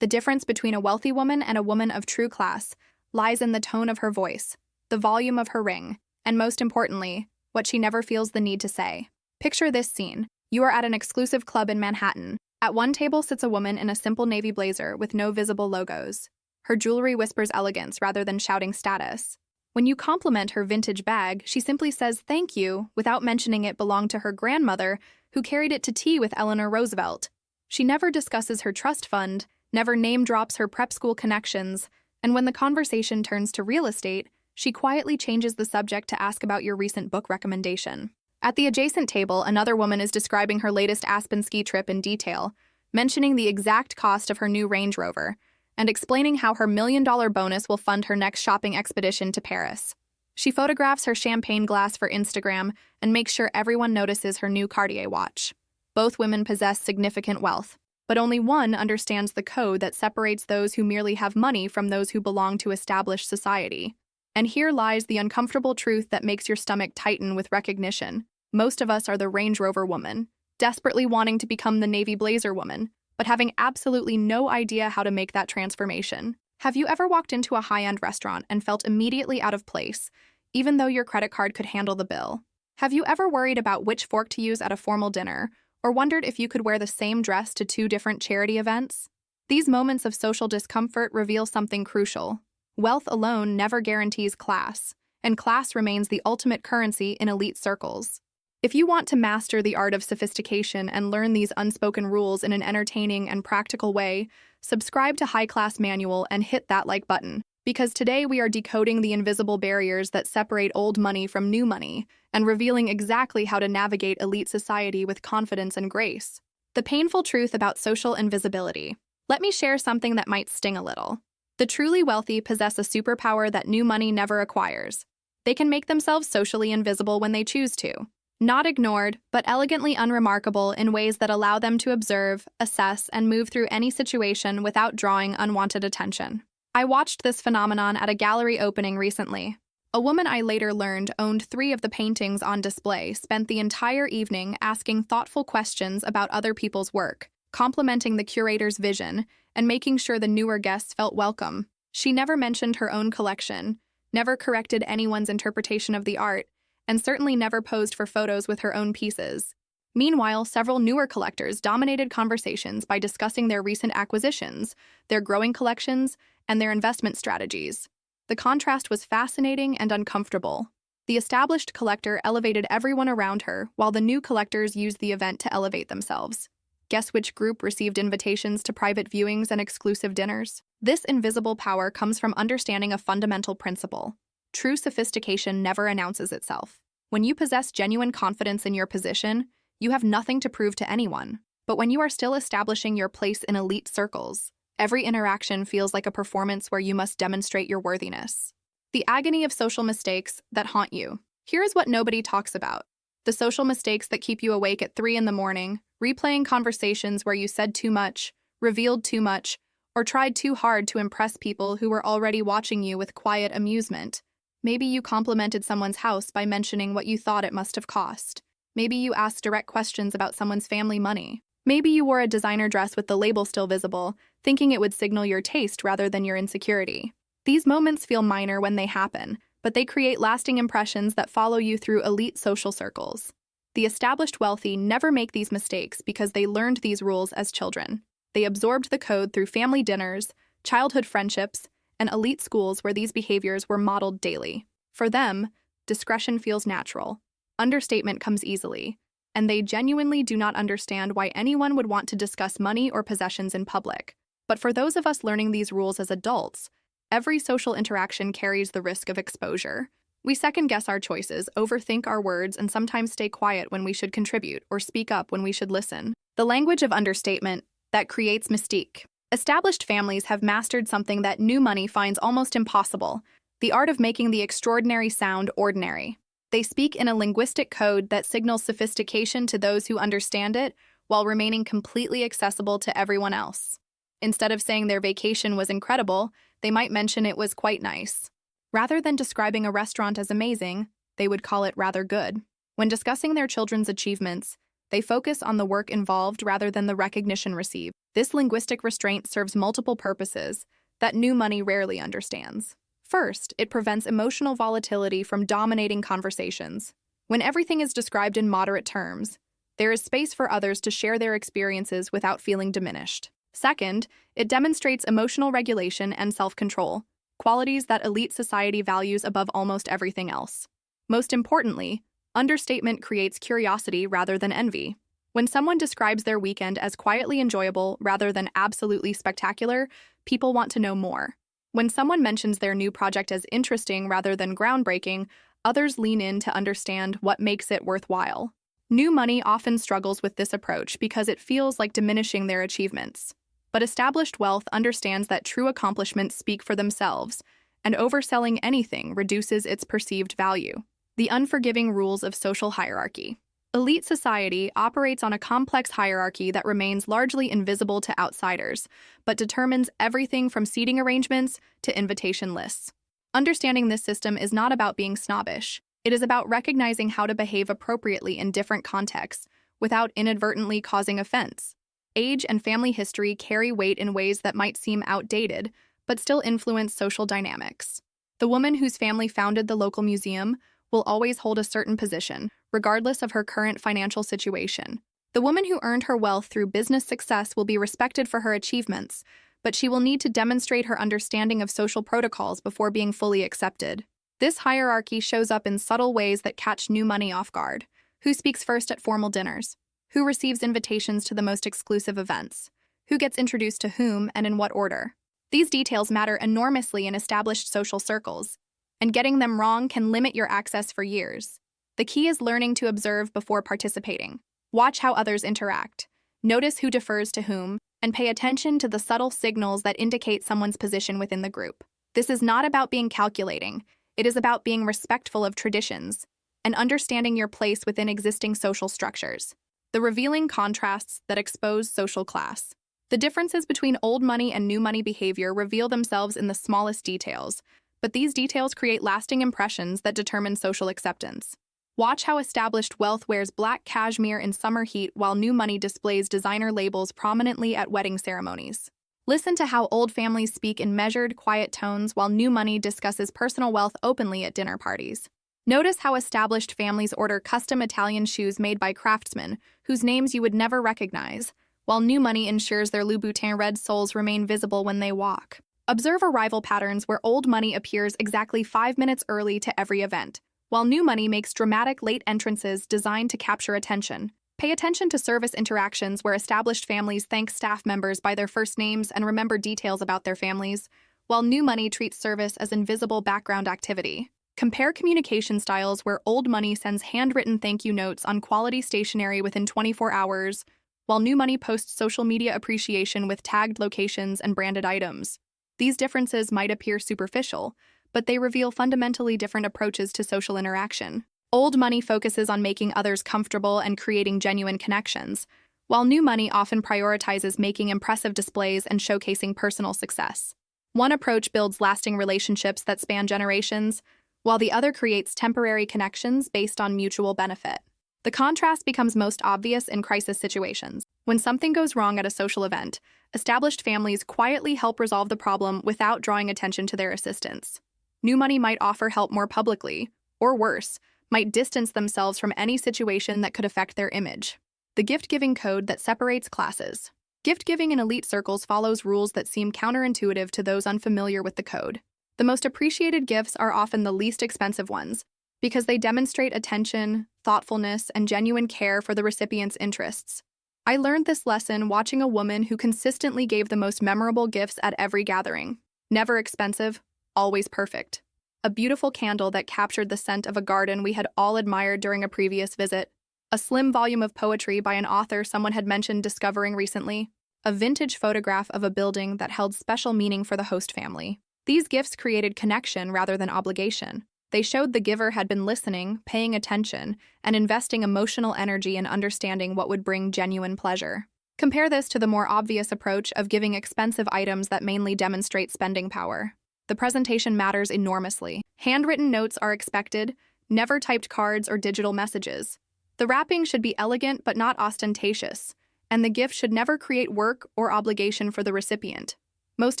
The difference between a wealthy woman and a woman of true class lies in the tone of her voice, the volume of her ring, and most importantly, what she never feels the need to say. Picture this scene. You are at an exclusive club in Manhattan. At one table sits a woman in a simple navy blazer with no visible logos. Her jewelry whispers elegance rather than shouting status. When you compliment her vintage bag, she simply says thank you without mentioning it belonged to her grandmother, who carried it to tea with Eleanor Roosevelt. She never discusses her trust fund, never name drops her prep school connections, and when the conversation turns to real estate, she quietly changes the subject to ask about your recent book recommendation. At the adjacent table, another woman is describing her latest Aspen ski trip in detail, mentioning the exact cost of her new Range Rover, and explaining how her $1 million bonus will fund her next shopping expedition to Paris. She photographs her champagne glass for Instagram and makes sure everyone notices her new Cartier watch. Both women possess significant wealth, but only one understands the code that separates those who merely have money from those who belong to established society. And here lies the uncomfortable truth that makes your stomach tighten with recognition. Most of us are the Range Rover woman, desperately wanting to become the navy blazer woman, but having absolutely no idea how to make that transformation. Have you ever walked into a high-end restaurant and felt immediately out of place, even though your credit card could handle the bill? Have you ever worried about which fork to use at a formal dinner, or wondered if you could wear the same dress to two different charity events? These moments of social discomfort reveal something crucial. Wealth alone never guarantees class, and class remains the ultimate currency in elite circles. If you want to master the art of sophistication and learn these unspoken rules in an entertaining and practical way, subscribe to High Class Manual and hit that like button, because today we are decoding the invisible barriers that separate old money from new money and revealing exactly how to navigate elite society with confidence and grace. The painful truth about social invisibility. Let me share something that might sting a little. The truly wealthy possess a superpower that new money never acquires. They can make themselves socially invisible when they choose to. Not ignored, but elegantly unremarkable in ways that allow them to observe, assess, and move through any situation without drawing unwanted attention. I watched this phenomenon at a gallery opening recently. A woman I later learned owned 3 of the paintings on display spent the entire evening asking thoughtful questions about other people's work, complimenting the curator's vision, and making sure the newer guests felt welcome. She never mentioned her own collection, never corrected anyone's interpretation of the art, and certainly never posed for photos with her own pieces. Meanwhile, several newer collectors dominated conversations by discussing their recent acquisitions, their growing collections, and their investment strategies. The contrast was fascinating and uncomfortable. The established collector elevated everyone around her, while the new collectors used the event to elevate themselves. Guess which group received invitations to private viewings and exclusive dinners? This invisible power comes from understanding a fundamental principle. True sophistication never announces itself. When you possess genuine confidence in your position, you have nothing to prove to anyone. But when you are still establishing your place in elite circles, every interaction feels like a performance where you must demonstrate your worthiness. The agony of social mistakes that haunt you. Here is what nobody talks about. The social mistakes that keep you awake at 3 in the morning, replaying conversations where you said too much, revealed too much, or tried too hard to impress people who were already watching you with quiet amusement. Maybe you complimented someone's house by mentioning what you thought it must have cost. Maybe you asked direct questions about someone's family money. Maybe you wore a designer dress with the label still visible, thinking it would signal your taste rather than your insecurity. These moments feel minor when they happen, but they create lasting impressions that follow you through elite social circles. The established wealthy never make these mistakes because they learned these rules as children. They absorbed the code through family dinners, childhood friendships, and elite schools where these behaviors were modeled daily. For them, discretion feels natural. Understatement comes easily, and they genuinely do not understand why anyone would want to discuss money or possessions in public. But for those of us learning these rules as adults, every social interaction carries the risk of exposure. We second-guess our choices, overthink our words, and sometimes stay quiet when we should contribute or speak up when we should listen. The language of understatement that creates mystique. Established families have mastered something that new money finds almost impossible: the art of making the extraordinary sound ordinary. They speak in a linguistic code that signals sophistication to those who understand it, while remaining completely accessible to everyone else. Instead of saying their vacation was incredible, they might mention it was quite nice. Rather than describing a restaurant as amazing, they would call it rather good. When discussing their children's achievements, they focus on the work involved rather than the recognition received. This linguistic restraint serves multiple purposes that new money rarely understands. First, it prevents emotional volatility from dominating conversations. When everything is described in moderate terms, there is space for others to share their experiences without feeling diminished. Second, it demonstrates emotional regulation and self-control, qualities that elite society values above almost everything else. Most importantly, understatement creates curiosity rather than envy. When someone describes their weekend as quietly enjoyable rather than absolutely spectacular, people want to know more. When someone mentions their new project as interesting rather than groundbreaking, others lean in to understand what makes it worthwhile. New money often struggles with this approach because it feels like diminishing their achievements. But established wealth understands that true accomplishments speak for themselves, and overselling anything reduces its perceived value. The unforgiving rules of social hierarchy. Elite society operates on a complex hierarchy that remains largely invisible to outsiders, but determines everything from seating arrangements to invitation lists. Understanding this system is not about being snobbish. It is about recognizing how to behave appropriately in different contexts without inadvertently causing offense. Age and family history carry weight in ways that might seem outdated, but still influence social dynamics. The woman whose family founded the local museum will always hold a certain position, regardless of her current financial situation. The woman who earned her wealth through business success will be respected for her achievements, but she will need to demonstrate her understanding of social protocols before being fully accepted. This hierarchy shows up in subtle ways that catch new money off guard. Who speaks first at formal dinners? Who receives invitations to the most exclusive events? Who gets introduced to whom and in what order? These details matter enormously in established social circles, and getting them wrong can limit your access for years. The key is learning to observe before participating. Watch how others interact. Notice who defers to whom, and pay attention to the subtle signals that indicate someone's position within the group. This is not about being calculating. It is about being respectful of traditions and understanding your place within existing social structures. The revealing contrasts that expose social class. The differences between old money and new money behavior reveal themselves in the smallest details, but these details create lasting impressions that determine social acceptance. Watch how established wealth wears black cashmere in summer heat while new money displays designer labels prominently at wedding ceremonies. Listen to how old families speak in measured, quiet tones while new money discusses personal wealth openly at dinner parties. Notice how established families order custom Italian shoes made by craftsmen whose names you would never recognize, while new money ensures their Louboutin red soles remain visible when they walk. Observe arrival patterns where old money appears exactly 5 minutes early to every event, while new money makes dramatic late entrances designed to capture attention. Pay attention to service interactions where established families thank staff members by their first names and remember details about their families, while new money treats service as invisible background activity. Compare communication styles where old money sends handwritten thank you notes on quality stationery within 24 hours, while new money posts social media appreciation with tagged locations and branded items. These differences might appear superficial, but they reveal fundamentally different approaches to social interaction. Old money focuses on making others comfortable and creating genuine connections, while new money often prioritizes making impressive displays and showcasing personal success. One approach builds lasting relationships that span generations, while the other creates temporary connections based on mutual benefit. The contrast becomes most obvious in crisis situations. When something goes wrong at a social event, established families quietly help resolve the problem without drawing attention to their assistance. New money might offer help more publicly, or worse, might distance themselves from any situation that could affect their image. The gift-giving code that separates classes. Gift-giving in elite circles follows rules that seem counterintuitive to those unfamiliar with the code. The most appreciated gifts are often the least expensive ones, because they demonstrate attention, thoughtfulness, and genuine care for the recipient's interests. I learned this lesson watching a woman who consistently gave the most memorable gifts at every gathering. Never expensive, always perfect. A beautiful candle that captured the scent of a garden we had all admired during a previous visit. A slim volume of poetry by an author someone had mentioned discovering recently. A vintage photograph of a building that held special meaning for the host family. These gifts created connection rather than obligation. They showed the giver had been listening, paying attention, and investing emotional energy in understanding what would bring genuine pleasure. Compare this to the more obvious approach of giving expensive items that mainly demonstrate spending power. The presentation matters enormously. Handwritten notes are expected, never typed cards or digital messages. The wrapping should be elegant but not ostentatious, and the gift should never create work or obligation for the recipient. Most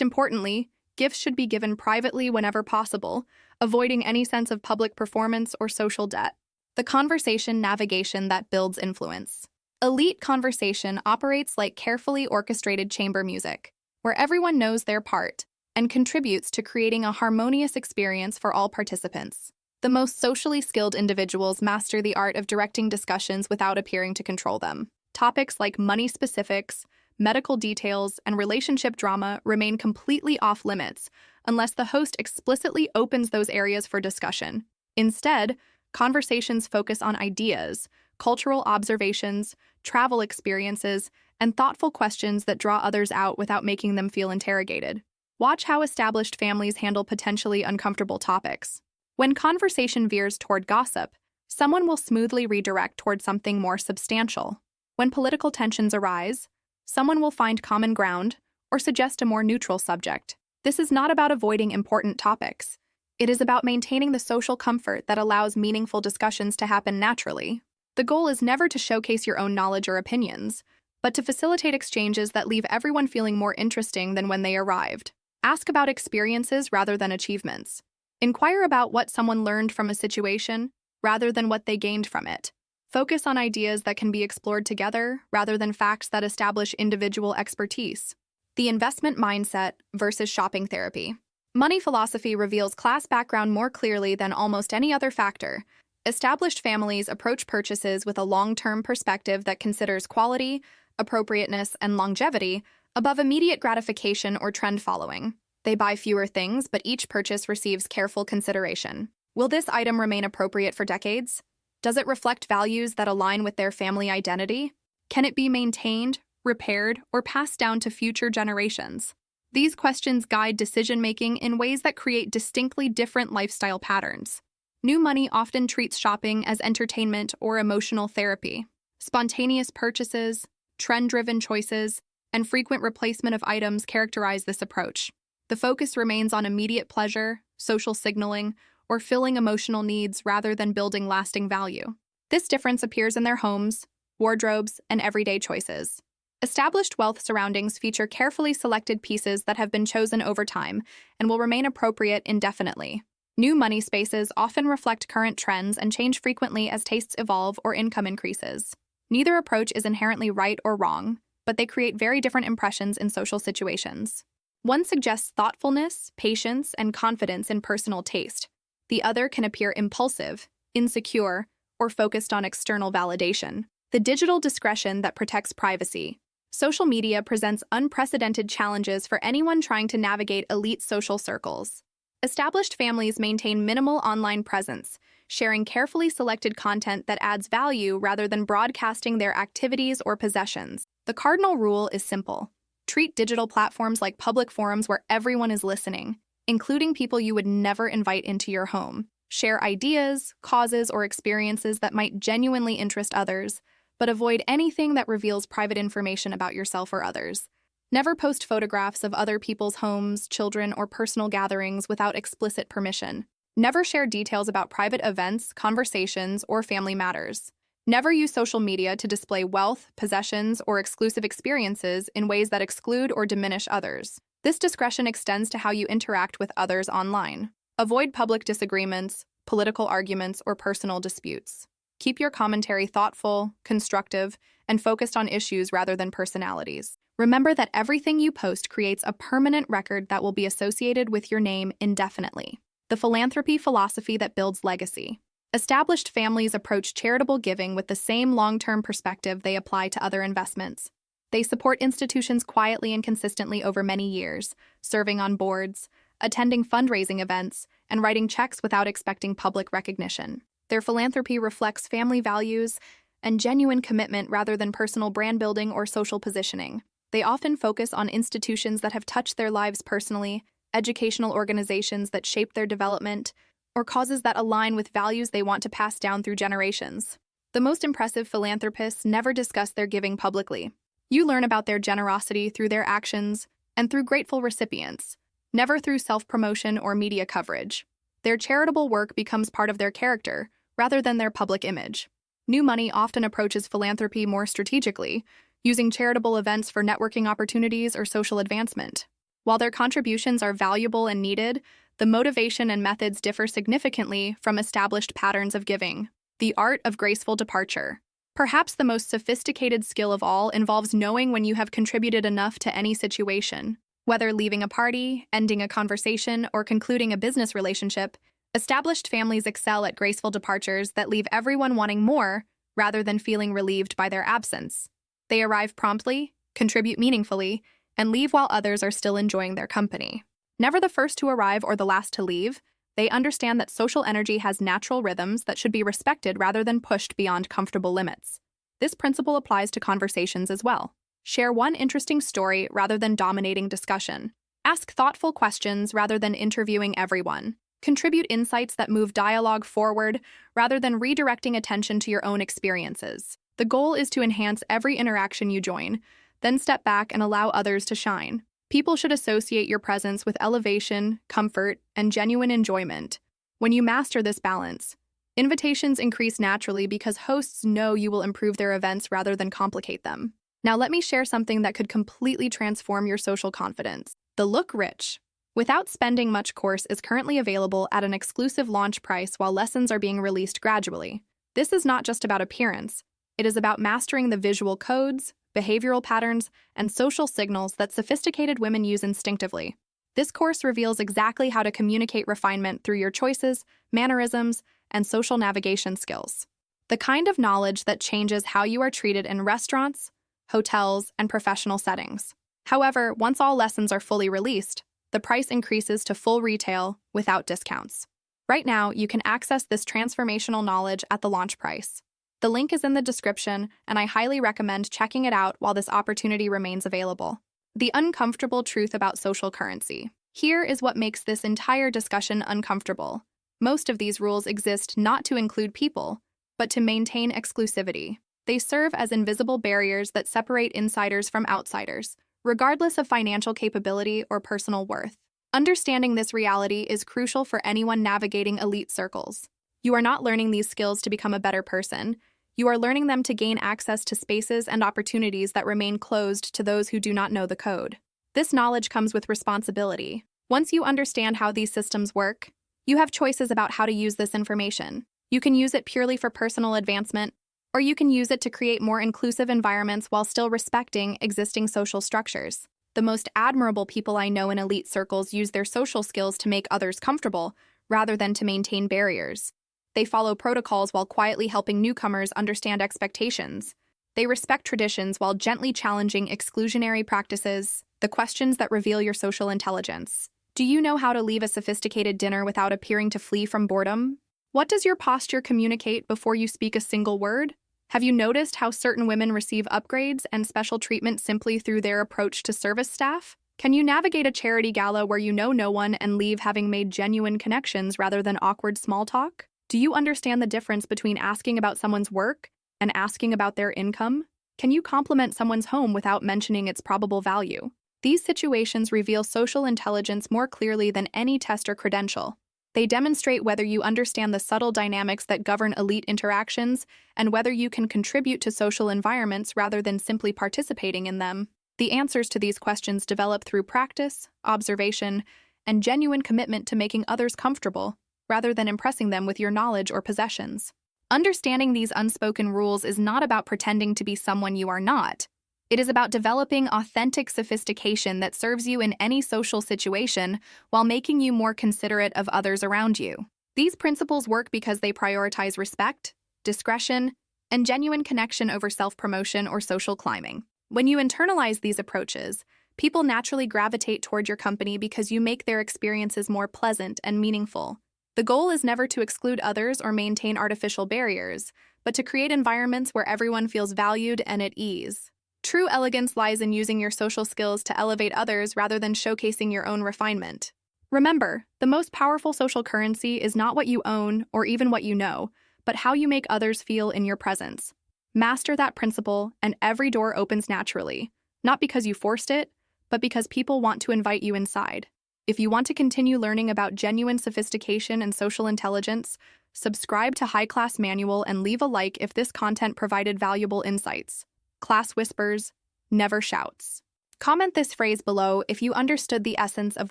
importantly, gifts should be given privately whenever possible, avoiding any sense of public performance or social debt. The conversation navigation that builds influence. Elite conversation operates like carefully orchestrated chamber music, where everyone knows their part and contributes to creating a harmonious experience for all participants. The most socially skilled individuals master the art of directing discussions without appearing to control them. Topics like money specifics, medical details, and relationship drama remain completely off limits unless the host explicitly opens those areas for discussion. Instead, conversations focus on ideas, cultural observations, travel experiences, and thoughtful questions that draw others out without making them feel interrogated. Watch how established families handle potentially uncomfortable topics. When conversation veers toward gossip, someone will smoothly redirect toward something more substantial. When political tensions arise, someone will find common ground or suggest a more neutral subject. This is not about avoiding important topics. It is about maintaining the social comfort that allows meaningful discussions to happen naturally. The goal is never to showcase your own knowledge or opinions, but to facilitate exchanges that leave everyone feeling more interesting than when they arrived. Ask about experiences rather than achievements. Inquire about what someone learned from a situation rather than what they gained from it. Focus on ideas that can be explored together rather than facts that establish individual expertise. The investment mindset versus shopping therapy. Money philosophy reveals class background more clearly than almost any other factor. Established families approach purchases with a long-term perspective that considers quality, appropriateness, and longevity above immediate gratification or trend following. They buy fewer things, but each purchase receives careful consideration. Will this item remain appropriate for decades? Does it reflect values that align with their family identity? Can it be maintained, repaired, or passed down to future generations? These questions guide decision-making in ways that create distinctly different lifestyle patterns. New money often treats shopping as entertainment or emotional therapy. Spontaneous purchases, trend-driven choices, and frequent replacement of items characterize this approach. The focus remains on immediate pleasure, social signaling, or filling emotional needs rather than building lasting value. This difference appears in their homes, wardrobes, and everyday choices. Established wealth surroundings feature carefully selected pieces that have been chosen over time and will remain appropriate indefinitely. New money spaces often reflect current trends and change frequently as tastes evolve or income increases. Neither approach is inherently right or wrong, but they create very different impressions in social situations. One suggests thoughtfulness, patience, and confidence in personal taste. The other can appear impulsive, insecure, or focused on external validation. The digital discretion that protects privacy. Social media presents unprecedented challenges for anyone trying to navigate elite social circles. Established families maintain minimal online presence, sharing carefully selected content that adds value rather than broadcasting their activities or possessions. The cardinal rule is simple. Treat digital platforms like public forums where everyone is listening, including people you would never invite into your home. Share ideas, causes, or experiences that might genuinely interest others, but avoid anything that reveals private information about yourself or others. Never post photographs of other people's homes, children, or personal gatherings without explicit permission. Never share details about private events, conversations, or family matters. Never use social media to display wealth, possessions, or exclusive experiences in ways that exclude or diminish others. This discretion extends to how you interact with others online. Avoid public disagreements, political arguments, or personal disputes. Keep your commentary thoughtful, constructive, and focused on issues rather than personalities. Remember that everything you post creates a permanent record that will be associated with your name indefinitely. The philanthropy philosophy that builds legacy. Established families approach charitable giving with the same long-term perspective they apply to other investments. They support institutions quietly and consistently over many years, serving on boards, attending fundraising events, and writing checks without expecting public recognition. Their philanthropy reflects family values and genuine commitment rather than personal brand building or social positioning. They often focus on institutions that have touched their lives personally, educational organizations that shape their development, or causes that align with values they want to pass down through generations. The most impressive philanthropists never discuss their giving publicly. You learn about their generosity through their actions and through grateful recipients, never through self-promotion or media coverage. Their charitable work becomes part of their character rather than their public image. New money often approaches philanthropy more strategically, using charitable events for networking opportunities or social advancement. While their contributions are valuable and needed, the motivation and methods differ significantly from established patterns of giving. The art of graceful departure. Perhaps the most sophisticated skill of all involves knowing when you have contributed enough to any situation. Whether leaving a party, ending a conversation, or concluding a business relationship, established families excel at graceful departures that leave everyone wanting more rather than feeling relieved by their absence. They arrive promptly, contribute meaningfully, and leave while others are still enjoying their company. Never the first to arrive or the last to leave, they understand that social energy has natural rhythms that should be respected rather than pushed beyond comfortable limits. This principle applies to conversations as well. Share one interesting story rather than dominating discussion. Ask thoughtful questions rather than interviewing everyone. Contribute insights that move dialogue forward rather than redirecting attention to your own experiences. The goal is to enhance every interaction you join, then step back and allow others to shine. People should associate your presence with elevation, comfort, and genuine enjoyment. When you master this balance, invitations increase naturally because hosts know you will improve their events rather than complicate them. Now let me share something that could completely transform your social confidence. The Look Rich. Without Spending Much course is currently available at an exclusive launch price while lessons are being released gradually. This is not just about appearance. It is about mastering the visual codes, behavioral patterns, and social signals that sophisticated women use instinctively. This course reveals exactly how to communicate refinement through your choices, mannerisms, and social navigation skills. The kind of knowledge that changes how you are treated in restaurants, hotels, and professional settings. However, once all lessons are fully released, the price increases to full retail without discounts. Right now, you can access this transformational knowledge at the launch price. The link is in the description, and I highly recommend checking it out while this opportunity remains available. The uncomfortable truth about social currency. Here is what makes this entire discussion uncomfortable. Most of these rules exist not to include people, but to maintain exclusivity. They serve as invisible barriers that separate insiders from outsiders, regardless of financial capability or personal worth. Understanding this reality is crucial for anyone navigating elite circles. You are not learning these skills to become a better person. You are learning them to gain access to spaces and opportunities that remain closed to those who do not know the code. This knowledge comes with responsibility. Once you understand how these systems work, you have choices about how to use this information. You can use it purely for personal advancement, or you can use it to create more inclusive environments while still respecting existing social structures. The most admirable people I know in elite circles use their social skills to make others comfortable, rather than to maintain barriers. They follow protocols while quietly helping newcomers understand expectations. They respect traditions while gently challenging exclusionary practices, the questions that reveal your social intelligence. Do you know how to leave a sophisticated dinner without appearing to flee from boredom? What does your posture communicate before you speak a single word? Have you noticed how certain women receive upgrades and special treatment simply through their approach to service staff? Can you navigate a charity gala where you know no one and leave having made genuine connections rather than awkward small talk? Do you understand the difference between asking about someone's work and asking about their income? Can you compliment someone's home without mentioning its probable value? These situations reveal social intelligence more clearly than any test or credential. They demonstrate whether you understand the subtle dynamics that govern elite interactions and whether you can contribute to social environments rather than simply participating in them. The answers to these questions develop through practice, observation, and genuine commitment to making others comfortable, rather than impressing them with your knowledge or possessions. Understanding these unspoken rules is not about pretending to be someone you are not. It is about developing authentic sophistication that serves you in any social situation while making you more considerate of others around you. These principles work because they prioritize respect, discretion, and genuine connection over self-promotion or social climbing. When you internalize these approaches, people naturally gravitate toward your company because you make their experiences more pleasant and meaningful. The goal is never to exclude others or maintain artificial barriers, but to create environments where everyone feels valued and at ease. True elegance lies in using your social skills to elevate others rather than showcasing your own refinement. Remember, the most powerful social currency is not what you own or even what you know, but how you make others feel in your presence. Master that principle, and every door opens naturally, not because you forced it, but because people want to invite you inside. If you want to continue learning about genuine sophistication and social intelligence, subscribe to High Class Manual and leave a like if this content provided valuable insights. Class whispers, never shouts. Comment this phrase below if you understood the essence of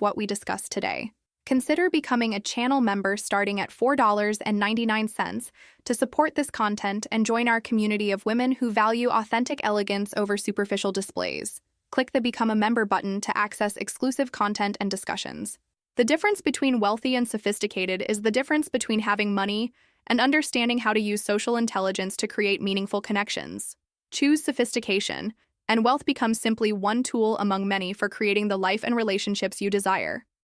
what we discussed today. Consider becoming a channel member starting at $4.99 to support this content and join our community of women who value authentic elegance over superficial displays. Click the Become a Member button to access exclusive content and discussions. The difference between wealthy and sophisticated is the difference between having money and understanding how to use social intelligence to create meaningful connections. Choose sophistication, and wealth becomes simply one tool among many for creating the life and relationships you desire.